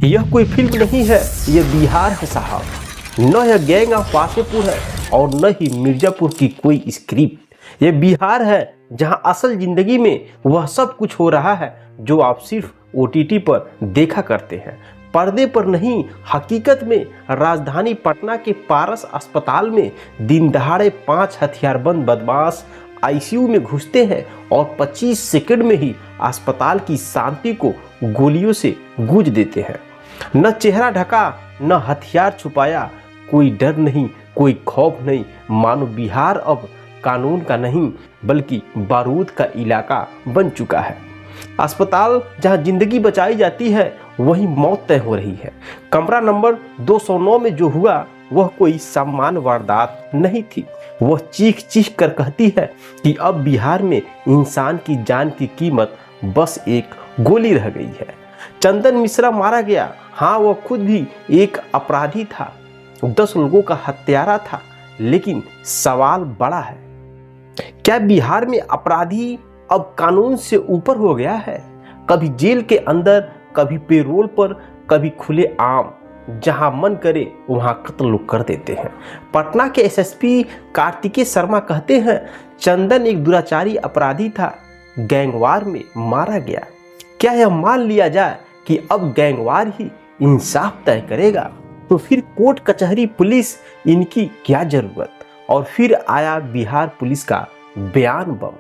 यह कोई फिल्म नहीं है, यह बिहार है साहब। न यह गैंग ऑफ वासेपुर है और न ही मिर्जापुर की कोई स्क्रिप्ट। यह बिहार है जहां असल जिंदगी में वह सब कुछ हो रहा है जो आप सिर्फ OTT पर देखा करते हैं, पर्दे पर नहीं। हकीकत में राजधानी पटना के पारस अस्पताल में दिन दहाड़े 5 हथियारबंद बदमाश ICU में घुसते हैं और 25 सेकंड में ही अस्पताल की शांति को गोलियों से गूंज देते हैं। न चेहरा ढका, न हथियार छुपाया, कोई डर नहीं, कोई खौफ नहीं। मानो बिहार अब कानून का नहीं बल्कि बारूद का इलाका बन चुका है। अस्पताल जहां जिंदगी बचाई जाती है वहीं मौत तय हो रही है। कमरा नंबर 209 में जो हुआ वह कोई सामान्य वारदात नहीं थी। वह चीख चीख कर कहती है कि अब बिहार में इंसान की जान की कीमत बस एक गोली रह गई है। चंदन मिश्रा मारा गया। हाँ, वह खुद भी एक अपराधी था, 10 लोगों का हत्यारा था। लेकिन सवाल बड़ा है, क्या बिहार में अपराधी अब कानून से ऊपर हो गया है? कभी जेल के अंदर, कभी पेरोल पर, कभी खुले आम, जहां मन करे वहां कत्ल लोग कर देते हैं। पटना के SSP कार्तिकेय शर्मा कहते हैं, चंदन एक दुराचारी अपराधी था, गैंगवार में मारा गया। क्या यह मान लिया जाए कि अब गैंगवार ही इंसाफ तय करेगा? तो फिर कोर्ट कचहरी पुलिस इनकी क्या जरूरत? और फिर आया बिहार पुलिस का बयान बम।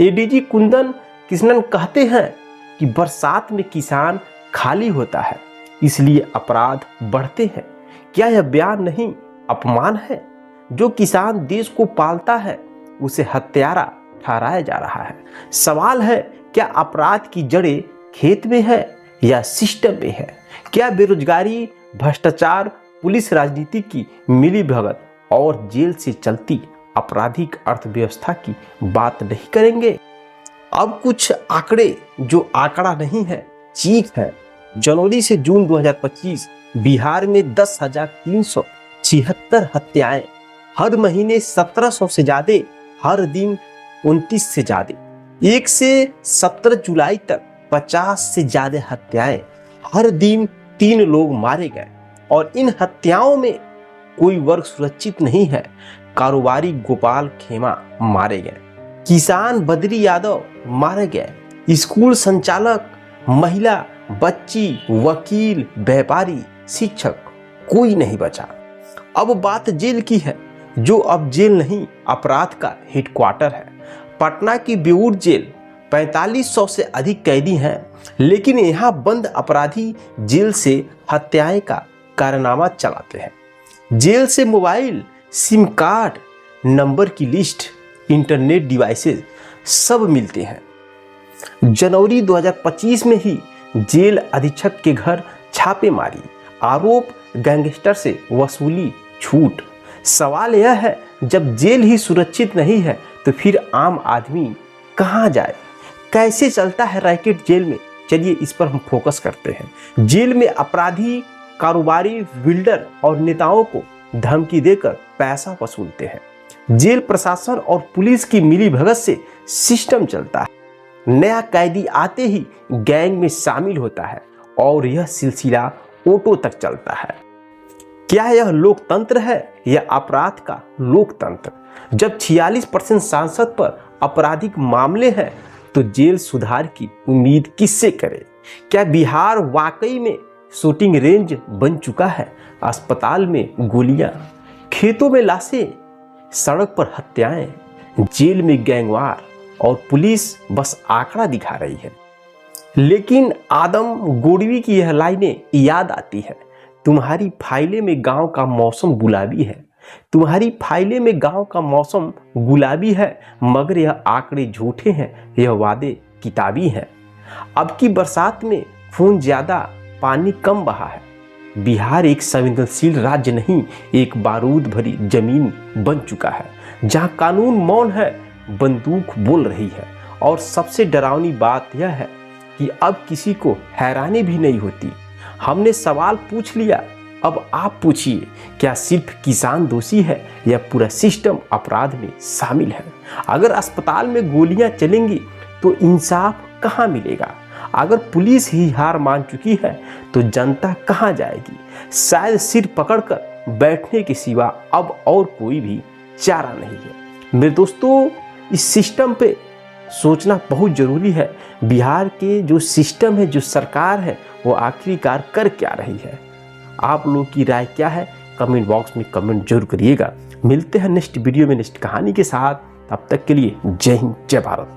ADG कुंदन कृष्णन कहते हैं कि बरसात में किसान खाली होता है इसलिए अपराध बढ़ते हैं। क्या यह बयान नहीं अपमान है? जो किसान देश को पालता है उसे हत्यारा ठहराया जा रहा है। सवाल है, क्या अपराध की जड़ें खेत में है या सिस्टम में है? क्या बेरोजगारी, भ्रष्टाचार, पुलिस राजनीति की मिलीभगत और जेल से चलती आपराधिक अर्थव्यवस्था की बात नहीं करेंगे? अब कुछ आंकड़े जो आंकड़ा नहीं है, चीख है। जनवरी से जून 2025 बिहार में 10,376 हत्याएं, हर महीने 1700 से ज्यादा, हर दिन 29 से ज्यादा। 1 से 17 जुलाई तक 50 से ज्यादा हत्याएं, हर दिन 3 लोग मारे गए। और इन हत्याओं में कोई वर्ग सुरक्षित नहीं है। कारोबारी गोपाल खेमा मारे गए, किसान बद्री यादव मारे गए, स्कूल संचालक, महिला, बच्ची, वकील, व्यापारी, शिक्षक, कोई नहीं बचा। अब बात जेल की है, जो अब जेल नहीं अपराध का हेडक्वार्टर है। पटना की बेऊर जेल 4500 से अधिक कैदी हैं, लेकिन यहाँ बंद अपराधी जेल से हत्याएं का कारनामा चलाते हैं। जेल से मोबाइल, सिम कार्ड, नंबर की लिस्ट, इंटरनेट डिवाइसेस सब मिलते हैं। जनवरी 2025 में ही जेल अधीक्षक के घर छापेमारी, आरोप गैंगस्टर से वसूली छूट। सवाल यह है, जब जेल ही सुरक्षित नहीं है तो फिर आम आदमी कहां जाए? कैसे चलता है रैकेट जेल में? चलिए इस पर हम फोकस करते हैं। जेल में अपराधी कारोबारी, बिल्डर और नेताओं को धमकी देकर पैसा वसूलते हैं। जेल प्रशासन और पुलिस की मिलीभगत से सिस्टम चलता है। नया कैदी आते ही गैंग में शामिल होता है और यह सिलसिला ऑटो तक चलता है। क्या यह लोकतंत्र है या अपराध का लोकतंत्र? जब 46% सांसद पर आपराधिक मामले हैं तो जेल सुधार की उम्मीद किससे करें? क्या बिहार वाकई में शूटिंग रेंज बन चुका है? अस्पताल में गोलियां, खेतों में लाशें, सड़क पर हत्याएं, जेल में गैंगवार और पुलिस बस आंकड़ा दिखा रही है। लेकिन आदम गोडवी की यह लाइनें याद आती है, तुम्हारी फाइलें में गांव का मौसम गुलाबी है। तुम्हारी फाइलें में गांव का मौसम गुलाबी है, मगर यह आंकड़े झूठे हैं, यह वादे किताबी हैं। अब की बरसात में खून ज्यादा, पानी कम बहा है। बिहार एक संवेदनशील राज्य नहीं, एक बारूद भरी जमीन बन चुका है, जहां कानून मौन है, बंदूक बोल रही है। और सबसे डरावनी बात यह है कि अब किसी को हैरानी भी नहीं होती। हमने सवाल पूछ लिया, अब आप पूछिए, क्या सिर्फ किसान दोषी है या पूरा सिस्टम अपराध में शामिल है? अगर अस्पताल में गोलियां चलेंगी तो इंसाफ कहां मिलेगा? अगर पुलिस ही हार मान चुकी है तो जनता कहाँ जाएगी। शायद सिर पकड़कर बैठने के सिवा अब और कोई भी चारा नहीं है। मेरे दोस्तों, इस सिस्टम पे सोचना बहुत ज़रूरी है। बिहार के जो सिस्टम है, जो सरकार है, वो आखिरकार कर क्या रही है। आप लोगों की राय क्या है, कमेंट बॉक्स में कमेंट जरूर करिएगा। मिलते हैं नेक्स्ट वीडियो में नेक्स्ट कहानी के साथ। तब तक के लिए जय हिंद, जय भारत।